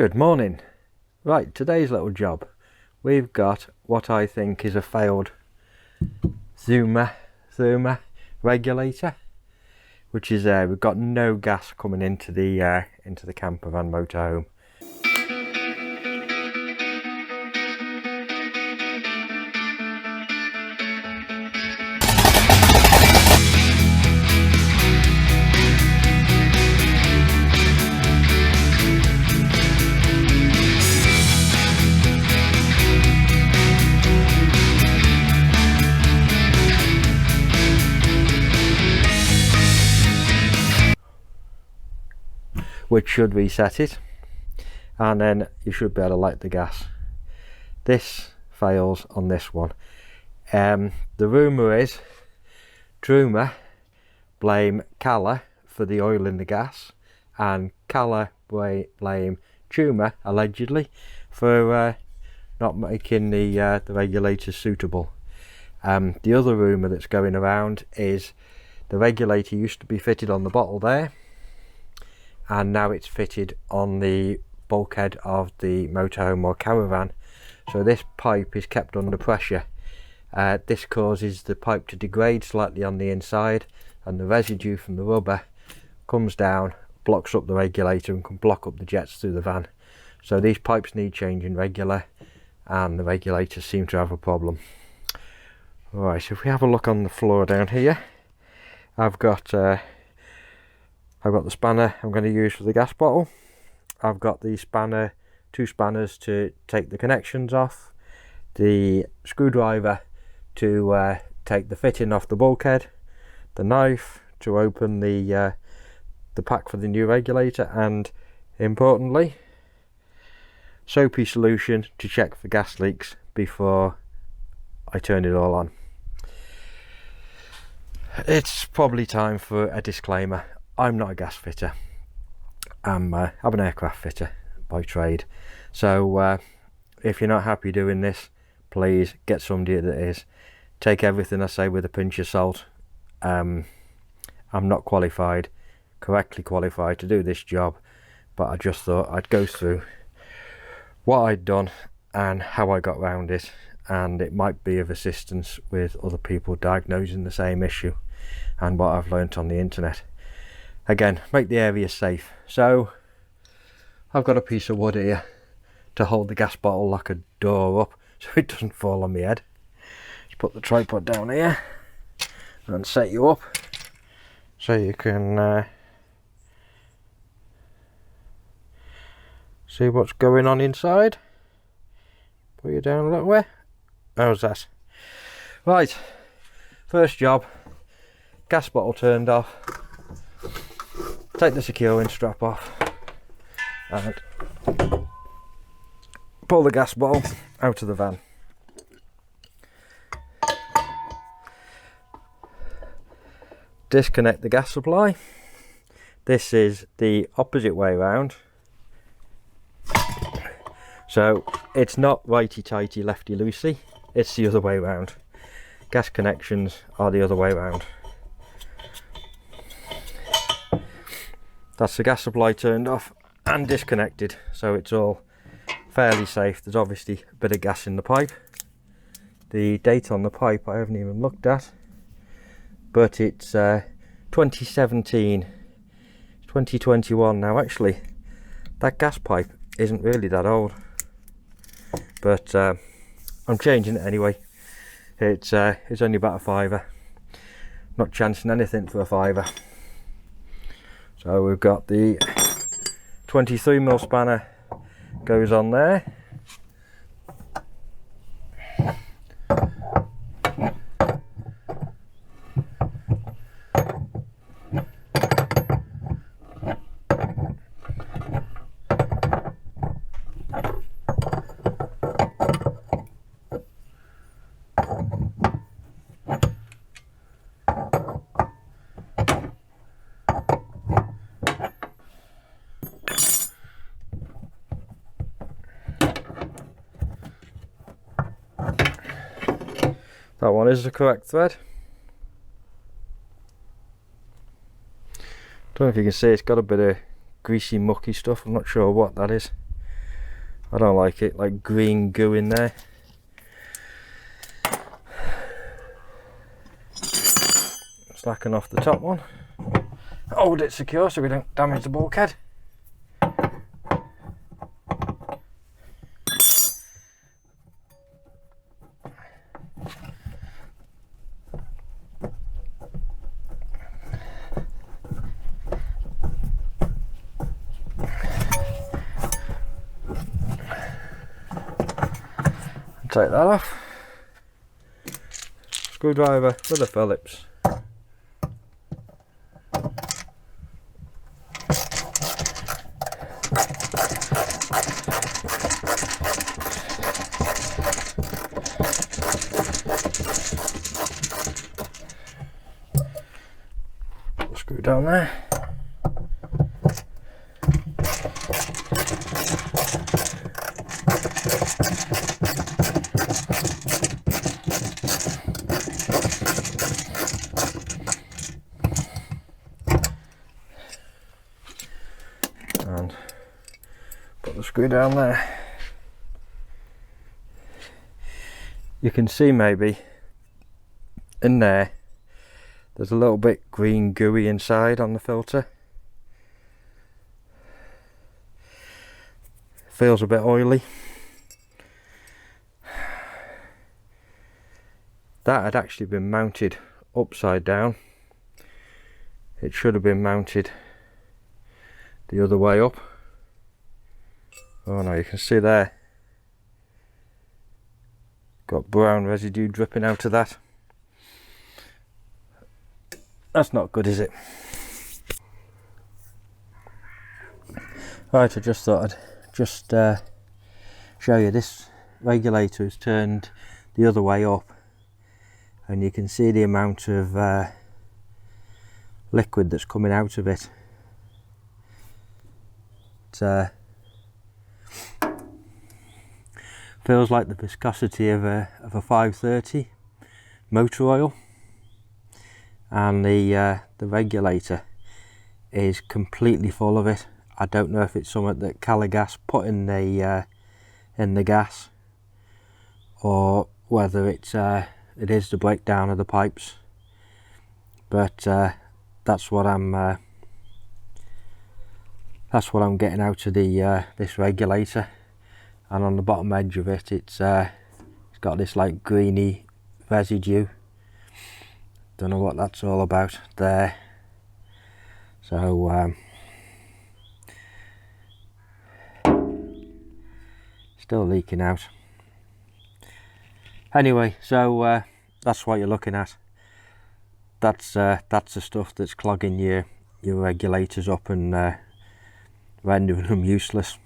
Good morning. Right, today's little job, we've got what I think is a failed therma regulator, which is we've got no gas coming into the campervan motorhome. Which should reset it, and then you should be able to light the gas. This fails on this one. The rumour is Truma blame Cala for the oil in the gas, and Cala blame Truma allegedly for not making the regulators suitable. The other rumour that's going around is the regulator used to be fitted on the bottle there, and now it's fitted on the bulkhead of the motorhome or caravan, so this pipe is kept under pressure. This causes the pipe to degrade slightly on the inside, and the residue from the rubber comes down, blocks up the regulator and can block up the jets through the van. So these pipes need changing regular, and the regulators seem to have a problem. Right, so if we have a look on the floor down here, I've got the spanner I'm going to use for the gas bottle. I've got the spanner, two spanners to take the connections off, the screwdriver to take the fitting off the bulkhead, the knife to open the pack for the new regulator, and importantly, soapy solution to check for gas leaks before I turn it all on. It's probably time for a disclaimer. I'm not a gas fitter. I'm an aircraft fitter by trade. So if you're not happy doing this, please get somebody that is. Take everything I say with a pinch of salt. I'm not correctly qualified to do this job, but I just thought I'd go through what I'd done and how I got around it, and it might be of assistance with other people diagnosing the same issue and what I've learnt on the internet. Again, make the area safe. So I've got a piece of wood here to hold the gas bottle like a door up so it doesn't fall on my head. Just put the tripod down here and set you up so you can see what's going on inside. Put you down a little way. How's that? Right, first job, gas bottle turned off. Take the securing strap off and pull the gas bottle out of the van. Disconnect the gas supply. This is the opposite way around, so it's not righty tighty lefty loosey, it's the other way around. Gas connections are the other way around. That's the gas supply turned off and disconnected, so it's all fairly safe. There's obviously a bit of gas in the pipe. The date on the pipe I haven't even looked at, but it's 2017, 2021 now. Actually, that gas pipe isn't really that old, but I'm changing it anyway. It's only about a £5. Not chancing anything for a £5. So we've got the 23mm spanner goes on there. That one is the correct thread. Don't know if you can see, it's got a bit of greasy mucky stuff. I'm not sure what that is. I don't like it, like green goo in there. Slacken off the top one. Hold it secure so we don't damage the bulkhead. Take that off. Screwdriver with a Phillips. Put the screw down there. And put the screw down there. You can see maybe in there there's a little bit green gooey inside on the filter. Feels a bit oily. That had actually been mounted upside down. It should have been mounted the other way up. Oh no, you can see there. Got brown residue dripping out of that. That's not good, is it? Right, I just thought I'd just show you this regulator is turned the other way up, and you can see the amount of liquid that's coming out of it. It feels like the viscosity of a 530 motor oil, and the regulator is completely full of it. I don't know if it's something that Caravan put in the gas, or whether it is the breakdown of the pipes, but that's what I'm getting out of the this regulator. And on the bottom edge of it, it's got this like greeny residue. Don't know what that's all about there. So still leaking out. Anyway, so that's what you're looking at. That's the stuff that's clogging your regulators up and rendering them useless.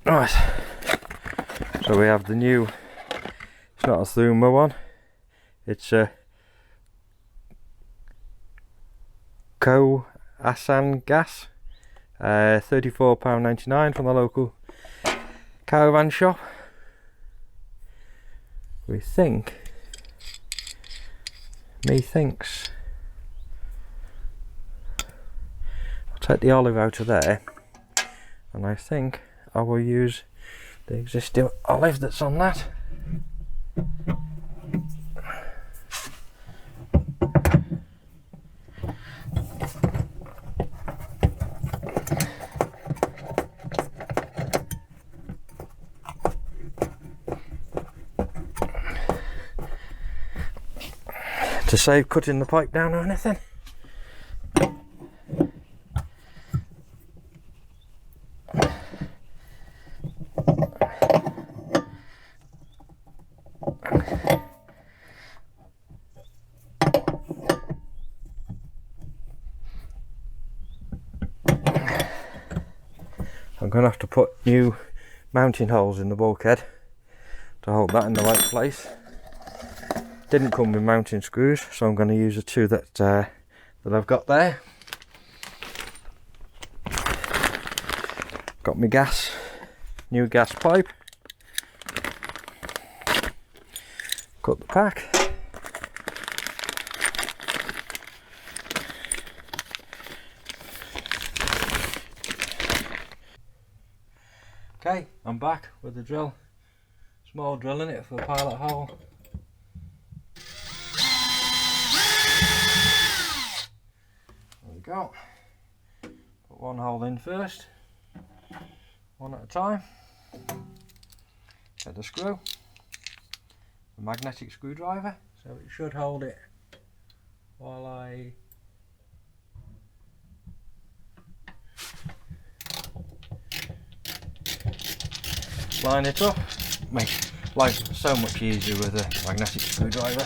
Right, so we have the new, it's not a Thuma one, it's a Caravan gas, £34.99 from the local Caravan shop. Methinks, I'll take the olive out of there, and I think I will use the existing olive that's on that. To save cutting the pipe down or anything. I'm going to have to put new mounting holes in the bulkhead to hold that in the right place. Didn't come with mounting screws, so I'm going to use the two that I've got there. Got my new gas pipe. Cut the pack. Okay, I'm back with the drill. Small drill in it for a pilot hole. There we go. Put one hole in first, one at a time. Get the screw, a magnetic screwdriver, so it should hold it while I line it up. Makes life so much easier with a magnetic screwdriver.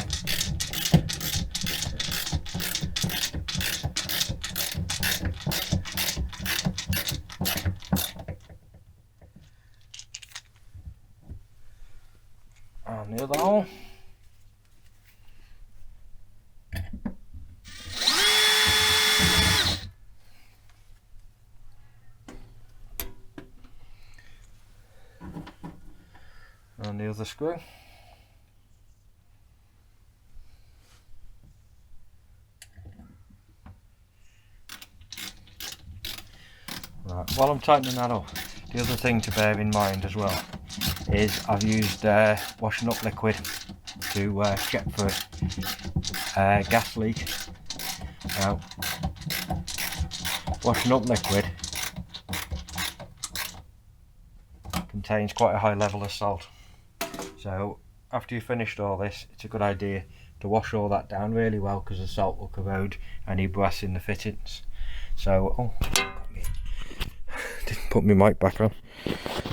And the other hole. And the other screw. Right, while I'm tightening that up, the other thing to bear in mind as well is I've used washing up liquid to check for gas leak. Now, washing up liquid contains quite a high level of salt. So after you've finished all this, it's a good idea to wash all that down really well, because the salt will corrode any brass in the fittings. So, didn't put my mic back on.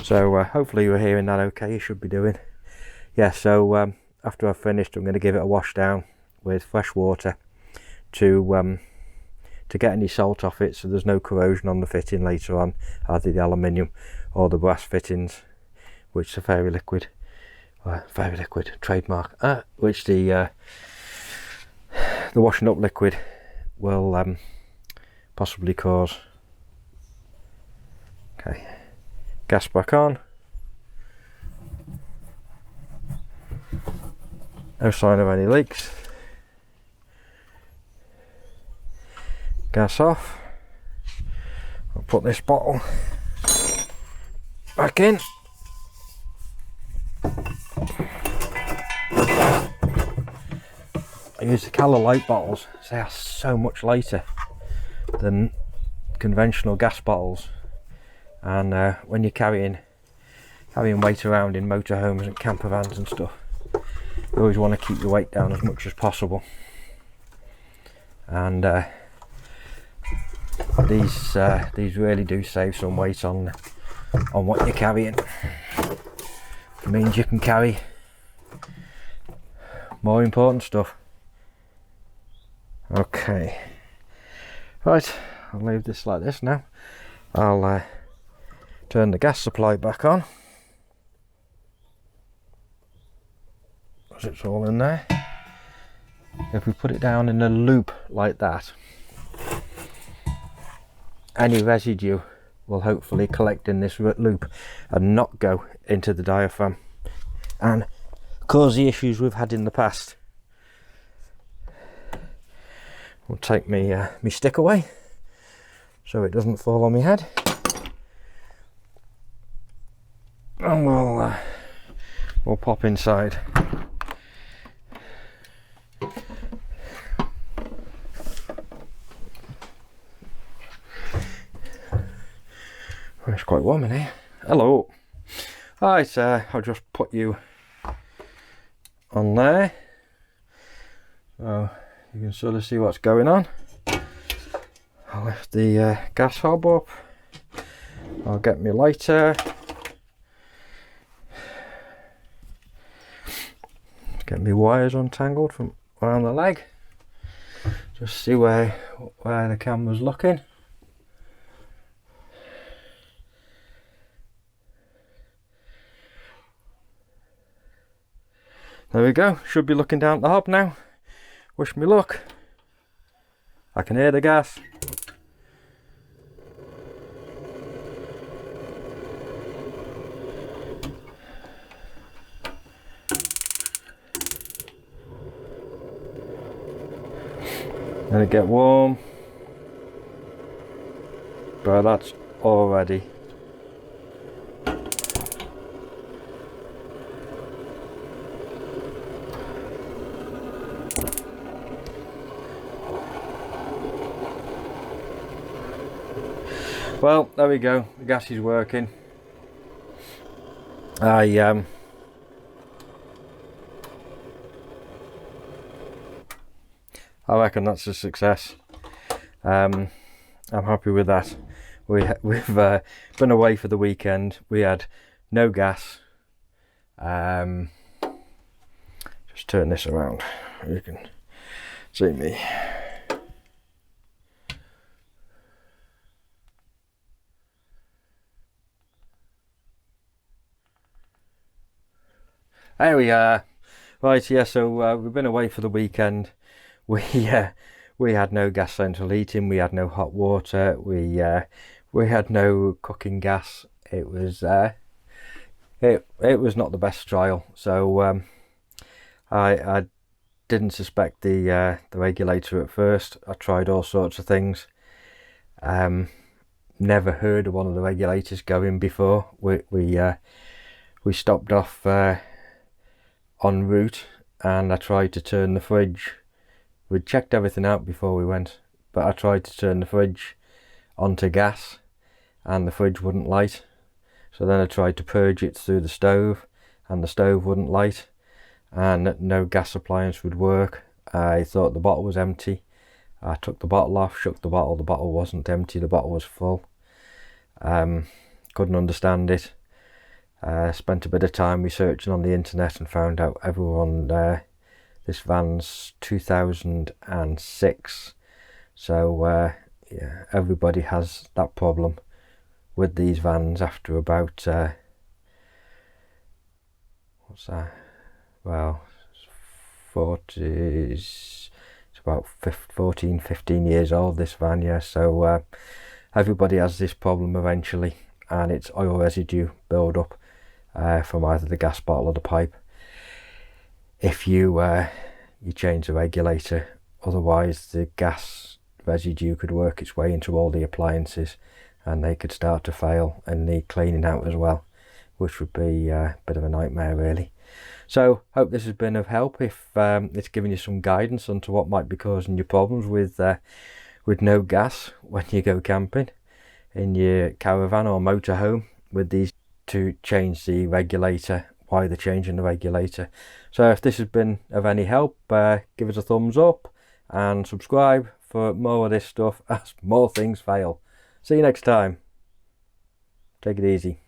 So hopefully you're hearing that okay, you should be doing. Yeah, so after I've finished, I'm going to give it a wash down with fresh water to get any salt off it, so there's no corrosion on the fitting later on, either the aluminium or the brass fittings, which are very liquid trademark, which the washing up liquid will possibly cause. Okay, gas back on. No sign of any leaks. Gas off. I'll put this bottle back in. I use the Cala light bottles. They are so much lighter than conventional gas bottles, and when you're carrying weight around in motorhomes and camper vans and stuff, you always want to keep your weight down as much as possible. And these really do save some weight on what you're carrying. It means you can carry more important stuff. Okay, right, I'll leave this like this now. I'll turn the gas supply back on, because it's all in there. If we put it down in a loop like that, any residue will hopefully collect in this loop and not go into the diaphragm and cause the issues we've had in the past. We'll take me stick away so it doesn't fall on my head, and we'll pop inside. It's quite warm in here. Hello. Right, I'll just put you on there so you can sort of see what's going on. I'll lift the gas hob up. I'll get my lighter. Get my wires untangled from around the leg. Just see where the camera's looking. There we go, should be looking down at the hob now. Wish me luck. I can hear the gas. Let it get warm. But that's already Well, there we go, the gas is working. I reckon that's a success. I'm happy with that. We've been away for the weekend. We had no gas. Just turn this around, you can see me. There we are. Right, yeah, so we've been away for the weekend. We had no gas central heating, we had no hot water, we had no cooking gas. It was it was not the best trial. So I didn't suspect the regulator at first. I tried all sorts of things. Never heard of one of the regulators going before. We stopped off en route, and I tried to turn the fridge. We'd checked everything out before we went, but I tried to turn the fridge onto gas and the fridge wouldn't light. So then I tried to purge it through the stove and the stove wouldn't light, and no gas appliance would work. I thought the bottle was empty. I took the bottle off, shook the bottle wasn't empty, the bottle was full. Couldn't understand it. Spent a bit of time researching on the internet and found out everyone this van's 2006, so yeah, everybody has that problem with these vans after about what's that, well, 40, it's about 15 years old, this van, yeah. So everybody has this problem eventually, and it's oil residue build up from either the gas bottle or the pipe. If you change the regulator, otherwise the gas residue could work its way into all the appliances and they could start to fail and need cleaning out as well, which would be a bit of a nightmare really. So hope this has been of help. If it's given you some guidance onto what might be causing you problems with no gas when you go camping in your caravan or motorhome with these, to change the regulator, why they're changing the regulator. So if this has been of any help, give us a thumbs up and subscribe for more of this stuff as more things fail. See you next time. Take it easy.